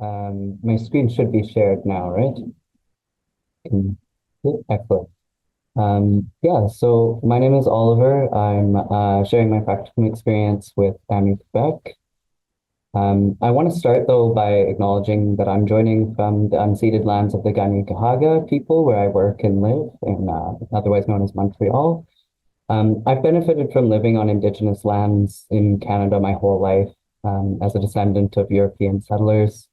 My screen should be shared now, right? Yeah, excellent. Yeah, so my name is Oliver. I'm sharing my practicum experience with AMI Quebec. I want to start though by acknowledging that I'm joining from the unceded lands of the Kanien'kehá:ka people where I work and live in otherwise known as Montreal. I've benefited from living on Indigenous lands in Canada my whole life as a descendant of European settlers.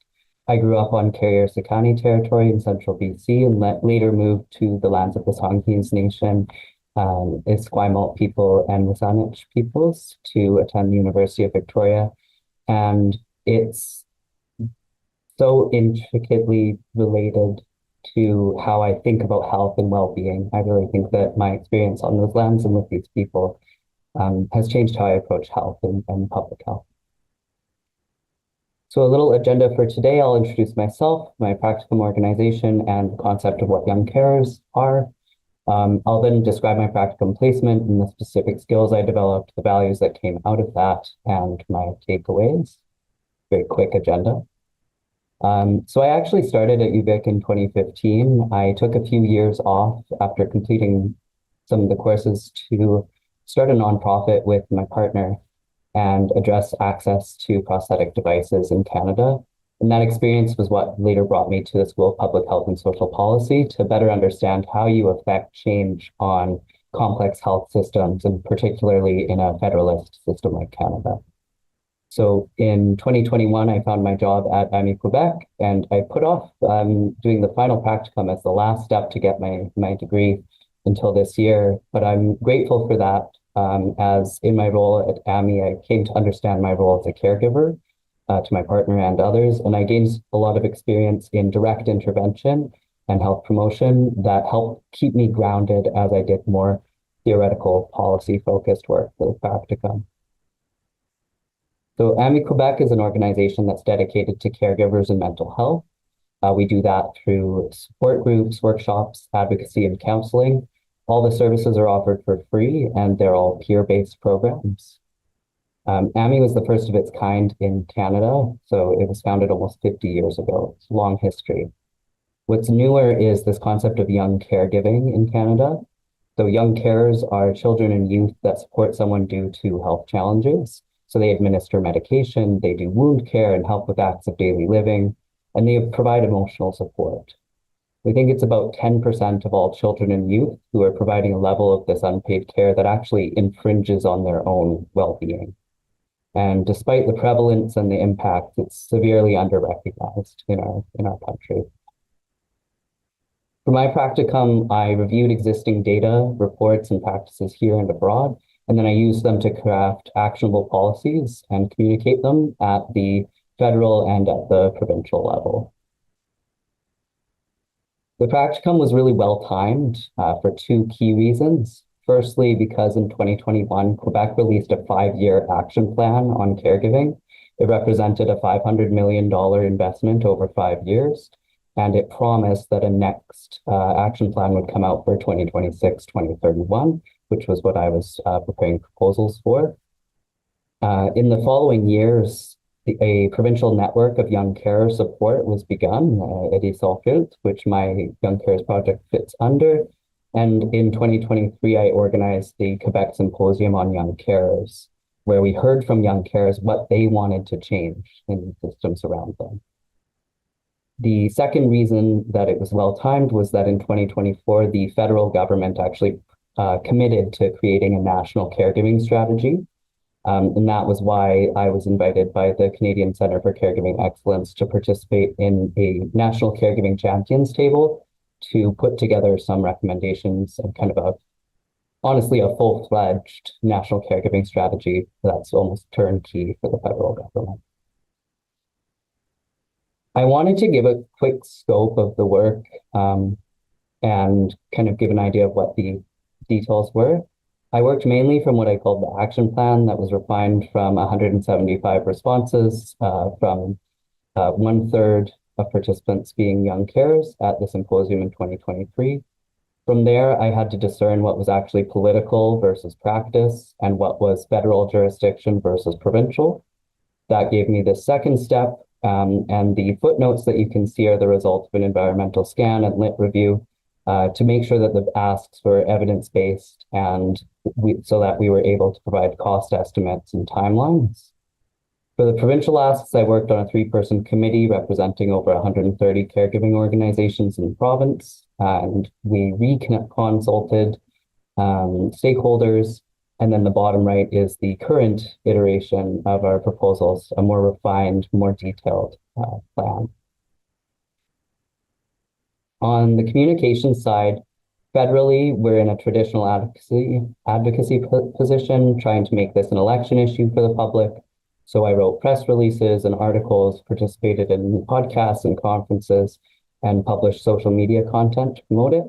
I grew up on Carrier-Sacani territory in central BC and later moved to the lands of the Songhees Nation, Esquimalt people, and Wasanich peoples to attend the University of Victoria. And it's so intricately related to how I think about health and well-being. I really think that my experience on those lands and with these people has changed how I approach health and public health. So a little agenda for today, I'll introduce myself, my practicum organization, and the concept of what young carers are. I'll then describe my practicum placement and the specific skills I developed, the values that came out of that, and my takeaways. Very quick agenda. So I actually started at UVic in 2015. I took a few years off after completing some of the courses to start a nonprofit with my partner and address access to prosthetic devices in Canada. And that experience was what later brought me to the School of Public Health and Social Policy to better understand how you affect change on complex health systems, and particularly in a federalist system like Canada. So in 2021, I found my job at AMI Quebec, and I put off doing the final practicum as the last step to get my degree until this year. But I'm grateful for that, as in my role at AMI, I came to understand my role as a caregiver to my partner and others, and I gained a lot of experience in direct intervention and health promotion that helped keep me grounded as I did more theoretical policy-focused work for the practicum. So AMI Quebec is an organization that's dedicated to caregivers and mental health. We do that through support groups, workshops, advocacy, and counseling. All the services are offered for free, and they're all peer-based programs. AMI was the first of its kind in Canada, so it was founded almost 50 years ago. It's a long history. What's newer is this concept of young caregiving in Canada. So young carers are children and youth that support someone due to health challenges. So they administer medication, they do wound care and help with acts of daily living, and they provide emotional support. We think it's about 10% of all children and youth who are providing a level of this unpaid care that actually infringes on their own well-being. And despite the prevalence and the impact, it's severely under-recognized in our country. For my practicum, I reviewed existing data, reports, and practices here and abroad, and then I used them to craft actionable policies and communicate them at the federal and at the provincial level. The practicum was really well timed for two key reasons. Firstly, because in 2021, Quebec released a 5-year action plan on caregiving. It represented a $500 million investment over 5 years, and it promised that a next action plan would come out for 2026-2031, which was what I was preparing proposals for. In the following years, a provincial network of young carer support was begun, which my Young Carers Project fits under. And in 2023, I organized the Quebec Symposium on Young Carers, where we heard from young carers what they wanted to change in the systems around them. The second reason that it was well-timed was that in 2024, the federal government actually committed to creating a national caregiving strategy. And that was why I was invited by the Canadian Centre for Caregiving Excellence to participate in a National Caregiving Champions table to put together some recommendations and kind of honestly, a full-fledged national caregiving strategy that's almost turnkey for the federal government. I wanted to give a quick scope of the work and kind of give an idea of what the details were. I worked mainly from what I called the action plan that was refined from 175 responses from 1/3 of participants being young carers at the symposium in 2023. From there, I had to discern what was actually political versus practice and what was federal jurisdiction versus provincial. That gave me the second step And the footnotes that you can see are the result of an environmental scan and lit review to make sure that the asks were evidence-based and so that we were able to provide cost estimates and timelines. For the provincial asks, I worked on a three-person committee representing over 130 caregiving organizations in the province, and we consulted stakeholders. And then the bottom right is the current iteration of our proposals, a more refined, more detailed plan. On the communication side, federally, we're in a traditional advocacy position, trying to make this an election issue for the public. So I wrote press releases and articles, participated in podcasts and conferences, and published social media content to promote it.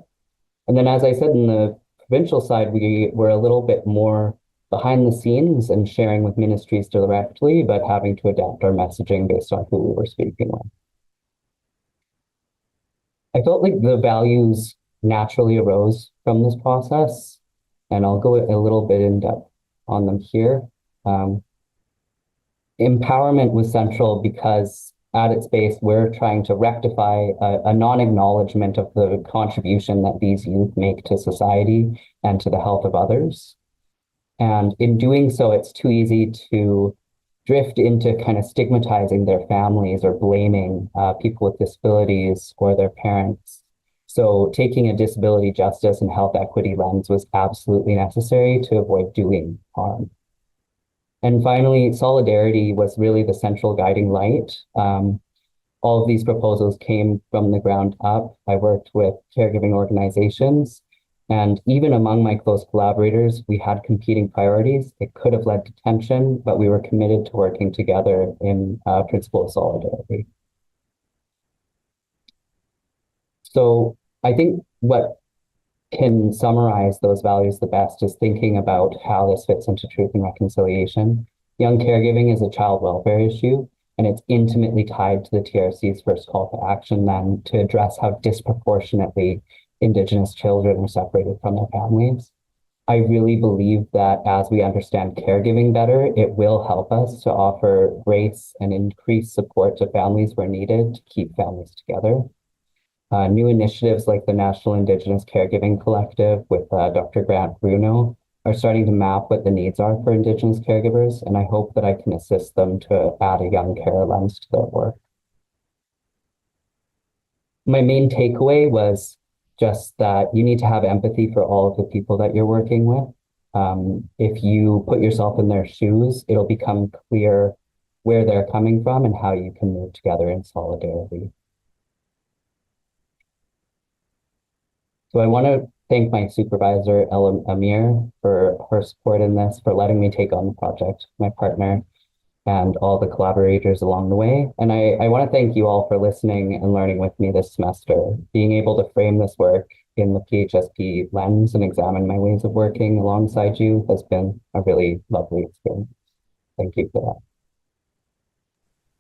And then, as I said, in the provincial side, we were a little bit more behind the scenes and sharing with ministries directly, but having to adapt our messaging based on who we were speaking with. I felt like the values naturally arose from this process, and I'll go a little bit in depth on them here. Empowerment was central because at its base, we're trying to rectify a non-acknowledgement of the contribution that these youth make to society and to the health of others. And in doing so, it's too easy to drift into kind of stigmatizing their families or blaming people with disabilities or their parents. So taking a disability justice and health equity lens was absolutely necessary to avoid doing harm. And finally, solidarity was really the central guiding light. All of these proposals came from the ground up. I worked with caregiving organizations, and even among my close collaborators, we had competing priorities. It could have led to tension, but we were committed to working together in principle of solidarity. So I think what can summarize those values the best is thinking about how this fits into truth and reconciliation. Young caregiving is a child welfare issue, and it's intimately tied to the TRC's first call to action then to address how disproportionately Indigenous children are separated from their families. I really believe that as we understand caregiving better, it will help us to offer grace and increased support to families where needed to keep families together. New initiatives like the National Indigenous Caregiving Collective with Dr. Grant Bruno are starting to map what the needs are for Indigenous caregivers, and I hope that I can assist them to add a young care lens to their work. My main takeaway was just that you need to have empathy for all of the people that you're working with. If you put yourself in their shoes, it'll become clear where they're coming from and how you can move together in solidarity. So I want to thank my supervisor, Ella Amir, for her support in this, for letting me take on the project, my partner, and all the collaborators along the way. And I want to thank you all for listening and learning with me this semester. Being able to frame this work in the PHSP lens and examine my ways of working alongside you has been a really lovely experience. Thank you for that.